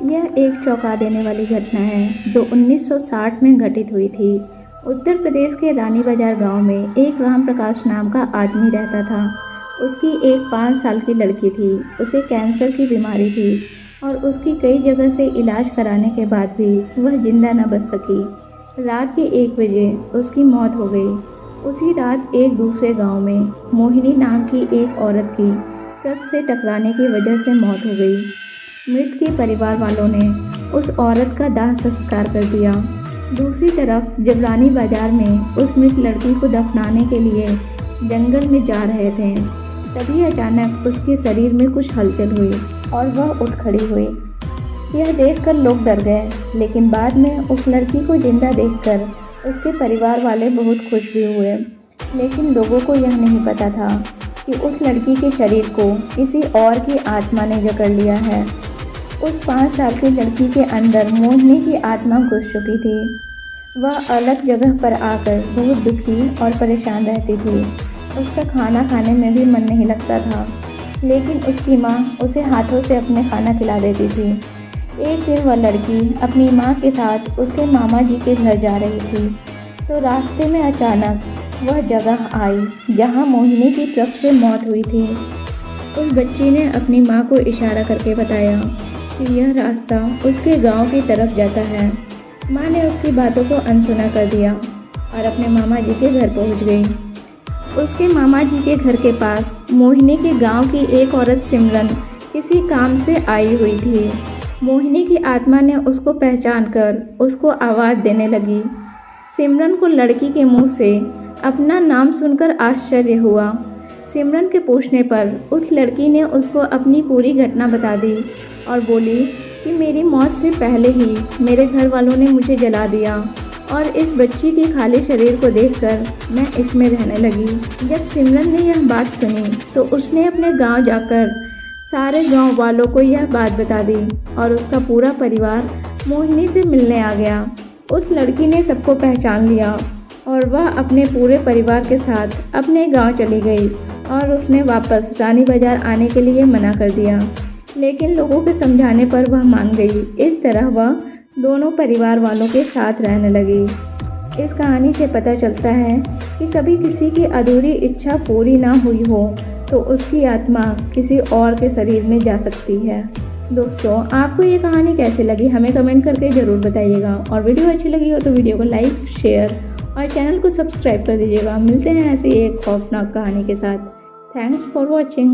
यह एक चौंका देने वाली घटना है जो 1960 में घटित हुई थी। उत्तर प्रदेश के रानी बाजार गांव में एक राम प्रकाश नाम का आदमी रहता था। उसकी एक 5 साल की लड़की थी। उसे कैंसर की बीमारी थी और उसकी कई जगह से इलाज कराने के बाद भी वह जिंदा न बच सकी। रात के 1 बजे उसकी मौत हो गई। उसी रात एक दूसरे गांव में मोहिनी नाम की एक औरत की ट्रक से टकराने की वजह से मौत हो गई। मृत के परिवार वालों ने उस औरत का दाह संस्कार कर दिया। दूसरी तरफ जब रानी बाजार में उस मृत लड़की को दफनाने के लिए जंगल में जा रहे थे, तभी अचानक उसके शरीर में कुछ हलचल हुई और वह उठ खड़ी हुई। यह देखकर लोग डर गए, लेकिन बाद में उस लड़की को जिंदा देखकर उसके परिवार वाले बहुत खुश भी हुए। लेकिन लोगों को यह नहीं पता था कि उस लड़की के शरीर को किसी और की आत्मा ने जकड़ लिया है। उस 5 साल की लड़की के अंदर मोहिनी की आत्मा घुस चुकी थी। वह अलग जगह पर आकर बहुत दुखी और परेशान रहती थी। उसका खाना खाने में भी मन नहीं लगता था, लेकिन उसकी माँ उसे हाथों से अपने खाना खिला देती थी। एक दिन वह लड़की अपनी माँ के साथ उसके मामा जी के घर जा रही थी, तो रास्ते में अचानक वह जगह आई जहाँ मोहिनी की ट्रक से मौत हुई थी। उस बच्ची ने अपनी माँ को इशारा करके बताया कि यह रास्ता उसके गांव की तरफ जाता है। माँ ने उसकी बातों को अनसुना कर दिया और अपने मामा जी के घर पहुंच गई। उसके मामा जी के घर के पास मोहिनी के गांव की एक औरत सिमरन किसी काम से आई हुई थी। मोहिनी की आत्मा ने उसको पहचान कर उसको आवाज़ देने लगी। सिमरन को लड़की के मुंह से अपना नाम सुनकर आश्चर्य हुआ। सिमरन के पूछने पर उस लड़की ने उसको अपनी पूरी घटना बता दी और बोली कि मेरी मौत से पहले ही मेरे घर वालों ने मुझे जला दिया और इस बच्ची के खाली शरीर को देखकर मैं इसमें रहने लगी। जब सिमरन ने यह बात सुनी तो उसने अपने गांव जाकर सारे गांव वालों को यह बात बता दी और उसका पूरा परिवार मोहिनी से मिलने आ गया। उस लड़की ने सबको पहचान लिया और वह अपने पूरे परिवार के साथ अपने गांव चली गई और उसने वापस रानी बाजार आने के लिए मना कर दिया, लेकिन लोगों के समझाने पर वह मान गई। इस तरह वह दोनों परिवार वालों के साथ रहने लगी। इस कहानी से पता चलता है कि कभी किसी की अधूरी इच्छा पूरी ना हुई हो तो उसकी आत्मा किसी और के शरीर में जा सकती है। दोस्तों, आपको ये कहानी कैसी लगी हमें कमेंट करके ज़रूर बताइएगा, और वीडियो अच्छी लगी हो तो वीडियो को लाइक, शेयर और चैनल को सब्सक्राइब कर दीजिएगा। मिलते हैं ऐसी एक खौफनाक कहानी के साथ। Thanks for watching.